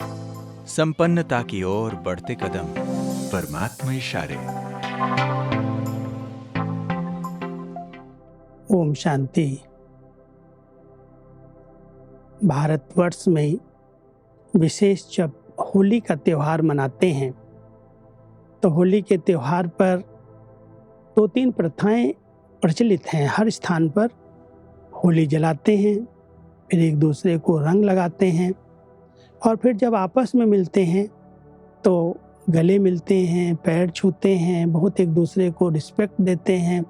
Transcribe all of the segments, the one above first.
संपन्नता की ओर बढ़ते कदम, परमात्मा इशारे। ओम शांति। भारतवर्ष में विशेष जब होली का त्योहार मनाते हैं तो होली के त्योहार पर 2-3 प्रथाएं प्रचलित हैं। हर स्थान पर होली जलाते हैं, फिर एक दूसरे को रंग लगाते हैं और फिर जब आपस में मिलते हैं तो गले मिलते हैं, पैर छूते हैं, बहुत एक दूसरे को रिस्पेक्ट देते हैं,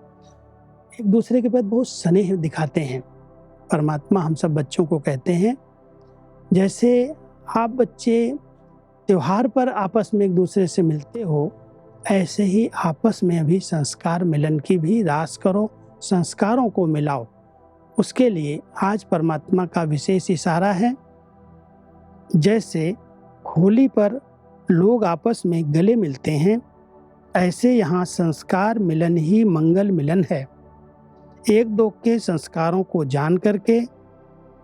एक दूसरे के प्रति बहुत स्नेह दिखाते हैं। परमात्मा हम सब बच्चों को कहते हैं, जैसे आप बच्चे त्योहार पर आपस में एक दूसरे से मिलते हो, ऐसे ही आपस में अभी संस्कार मिलन की भी रास करो, संस्कारों को मिलाओ। उसके लिए आज परमात्मा का विशेष इशारा है। जैसे होली पर लोग आपस में गले मिलते हैं, ऐसे यहाँ संस्कार मिलन ही मंगल मिलन है। एक दो के संस्कारों को जान करके,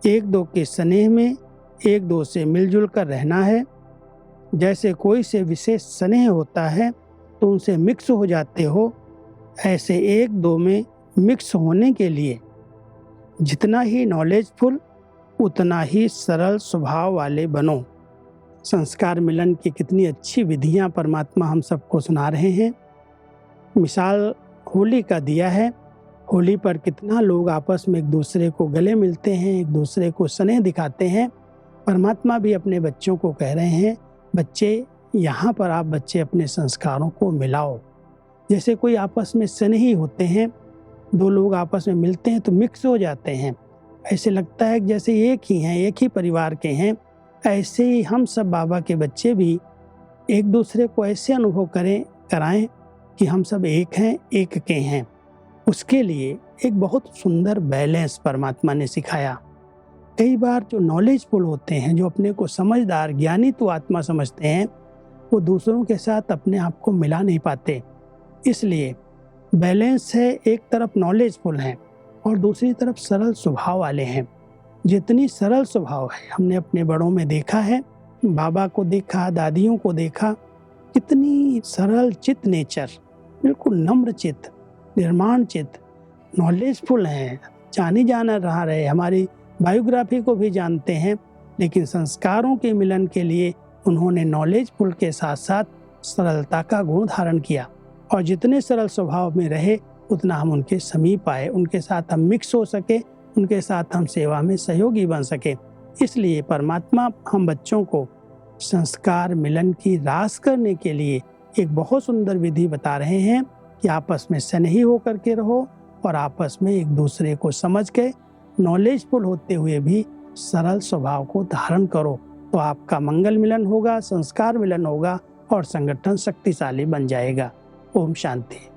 एक दो के स्नेह में एक दो से मिलजुल कर रहना है। जैसे कोई से विशेष स्नेह होता है तो उनसे मिक्स हो जाते हो, ऐसे एक दो में मिक्स होने के लिए जितना ही नॉलेजफुल उतना ही सरल स्वभाव वाले बनो। संस्कार मिलन की कितनी अच्छी विधियां परमात्मा हम सबको सुना रहे हैं। मिसाल होली का दिया है। होली पर कितना लोग आपस में एक दूसरे को गले मिलते हैं, एक दूसरे को स्नेह दिखाते हैं। परमात्मा भी अपने बच्चों को कह रहे हैं, बच्चे यहाँ पर आप बच्चे अपने संस्कारों को मिलाओ। जैसे कोई आपस में स्नेही होते हैं, दो लोग आपस में मिलते हैं तो मिक्स हो जाते हैं, ऐसे लगता है जैसे एक ही हैं, एक ही परिवार के हैं। ऐसे ही हम सब बाबा के बच्चे भी एक दूसरे को ऐसे अनुभव कराएं कि हम सब एक हैं, एक के हैं। उसके लिए एक बहुत सुंदर बैलेंस परमात्मा ने सिखाया। कई बार जो नॉलेजफुल होते हैं, जो अपने को समझदार ज्ञानी तो आत्मा समझते हैं, वो दूसरों के साथ अपने आप को मिला नहीं पाते। इसलिए बैलेंस है, एक तरफ नॉलेजफुल हैं और दूसरी तरफ सरल स्वभाव वाले हैं। जितनी सरल स्वभाव है, हमने अपने बड़ों में देखा है, बाबा को देखा, दादियों को देखा, कितनी सरल चित्त नेचर, बिल्कुल नम्र चित्त, निर्माण चित्त, नॉलेजफुल हैं, जाने जाना रहा रहे, हमारी बायोग्राफी को भी जानते हैं, लेकिन संस्कारों के मिलन के लिए उन्होंने नॉलेजफुल के साथ साथ सरलता का गुण धारण किया। और जितने सरल स्वभाव में रहे उतना हम उनके समीप आए, उनके साथ हम मिक्स हो सके, उनके साथ हम सेवा में सहयोगी बन सके। इसलिए परमात्मा हम बच्चों को संस्कार मिलन की रास करने के लिए एक बहुत सुंदर विधि बता रहे हैं कि आपस में स्नेही होकर के रहो और आपस में एक दूसरे को समझ के नॉलेजफुल होते हुए भी सरल स्वभाव को धारण करो, तो आपका मंगल मिलन होगा, संस्कार मिलन होगा और संगठन शक्तिशाली बन जाएगा। ओम शांति।